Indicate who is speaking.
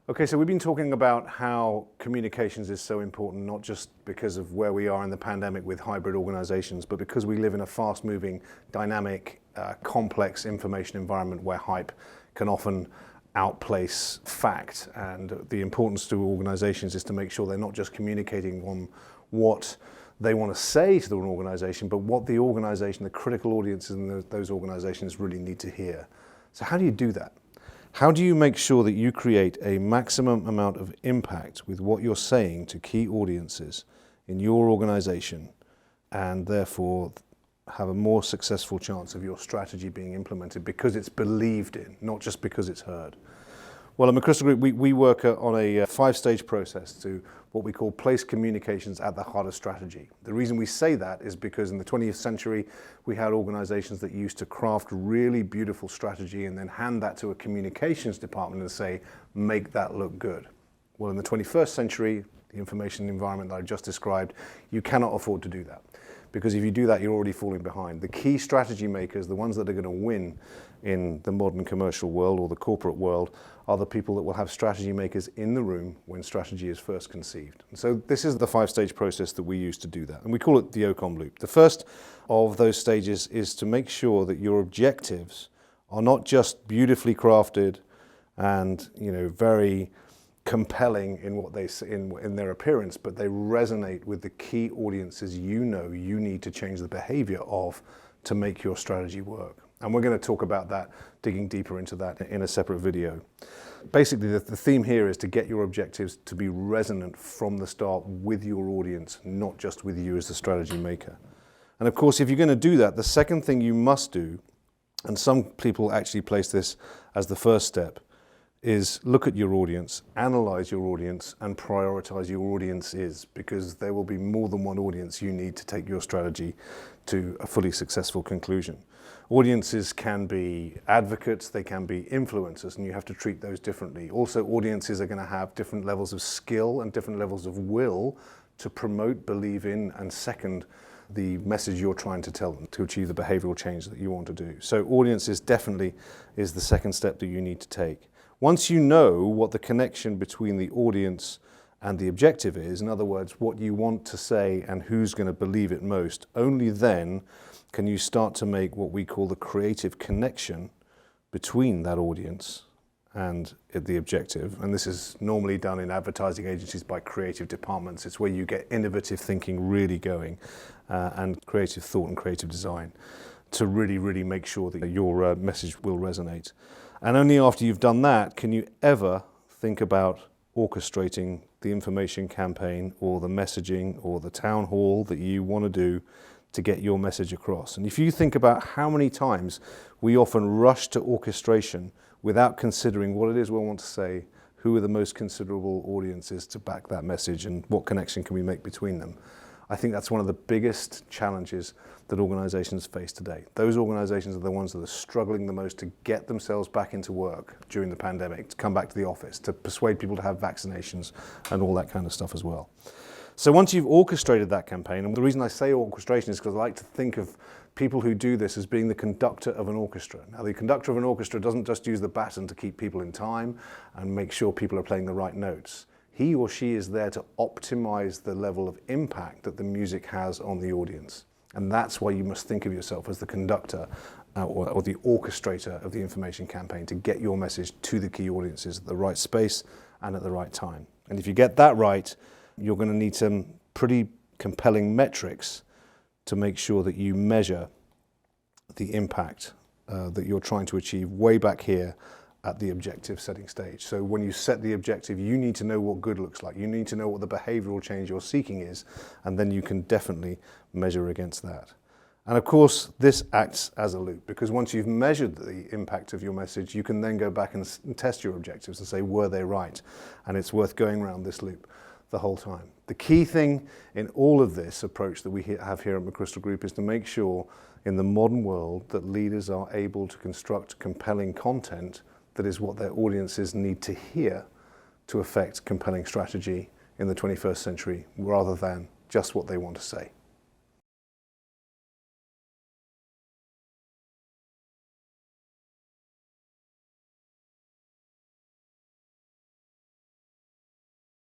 Speaker 1: Okay, so we've been talking about how communications is so important, not just because of where we are in the pandemic with hybrid organizations, but because we live in a fast-moving, dynamic, complex information environment where hype can often outplace fact. And the importance to organizations is to make sure they're not just communicating on what they want to say to the organization, but what the organization, the critical audiences in those organizations really need to hear. So how do you do that? How do you make sure that you create a maximum amount of impact with what you're saying to key audiences in your organization, and therefore have a more successful chance of your strategy being implemented because it's believed in, not just because it's heard? Well, at McChrystal Group, we work on a 5-stage process to what we call place communications at the heart of strategy. The reason we say that is because in the 20th century, we had organizations that used to craft really beautiful strategy and then hand that to a communications department and say, make that look good. Well, in the 21st century, the information environment that I just described, you cannot afford to do that. Because if you do that, you're already falling behind. The key strategy makers, the ones that are going to win in the modern commercial world or the corporate world, are the people that will have strategy makers in the room when strategy is first conceived. And so this is the 5-stage process that we use to do that. And we call it the Ocom Loop. The first of those stages is to make sure that your objectives are not just beautifully crafted and, very compelling in what they in their appearance, but they resonate with the key audiences you need to change the behavior of to make your strategy work. And we're going to talk about that, digging deeper into that in a separate video. Basically, the theme here is to get your objectives to be resonant from the start with your audience, not just with you as the strategy maker. And of course, if you're going to do that, the second thing you must do, and some people actually place this as the first step, is look at your audience, analyze your audience, and prioritize your audiences, because there will be more than one audience you need to take your strategy to a fully successful conclusion. Audiences can be advocates, they can be influencers, and you have to treat those differently. Also, audiences are going to have different levels of skill and different levels of will to promote, believe in, and second the message you're trying to tell them to achieve the behavioral change that you want to do. So audiences definitely is the second step that you need to take. Once you know what the connection between the audience and the objective is, in other words, what you want to say and who's going to believe it most, only then can you start to make what we call the creative connection between that audience and the objective. And this is normally done in advertising agencies by creative departments. It's where you get innovative thinking really going and creative thought and creative design to really make sure that your message will resonate. And only after you've done that can you ever think about orchestrating the information campaign or the messaging or the town hall that you want to do to get your message across. And if you think about how many times we often rush to orchestration without considering what it is we want to say, who are the most considerable audiences to back that message, and what connection can we make between them, I think that's one of the biggest challenges that organizations face today. Those organizations are the ones that are struggling the most to get themselves back into work during the pandemic, to come back to the office, to persuade people to have vaccinations and all that kind of stuff as well. So once you've orchestrated that campaign, and the reason I say orchestration is because I like to think of people who do this as being the conductor of an orchestra. Now, the conductor of an orchestra doesn't just use the baton to keep people in time and make sure people are playing the right notes. He or she is there to optimize the level of impact that the music has on the audience. And that's why you must think of yourself as the conductor or the orchestrator of the information campaign to get your message to the key audiences at the right space and at the right time. And if you get that right, you're going to need some pretty compelling metrics to make sure that you measure the impact that you're trying to achieve way back here at the objective setting stage. So when you set the objective, you need to know what good looks like. You need to know what the behavioral change you're seeking is, and then you can definitely measure against that. And of course, this acts as a loop, because once you've measured the impact of your message, you can then go back and test your objectives and say, were they right? And it's worth going around this loop the whole time. The key thing in all of this approach that we have here at McChrystal Group is to make sure in the modern world that leaders are able to construct compelling content that is what their audiences need to hear to affect compelling strategy in the 21st century, rather than just what they want to say.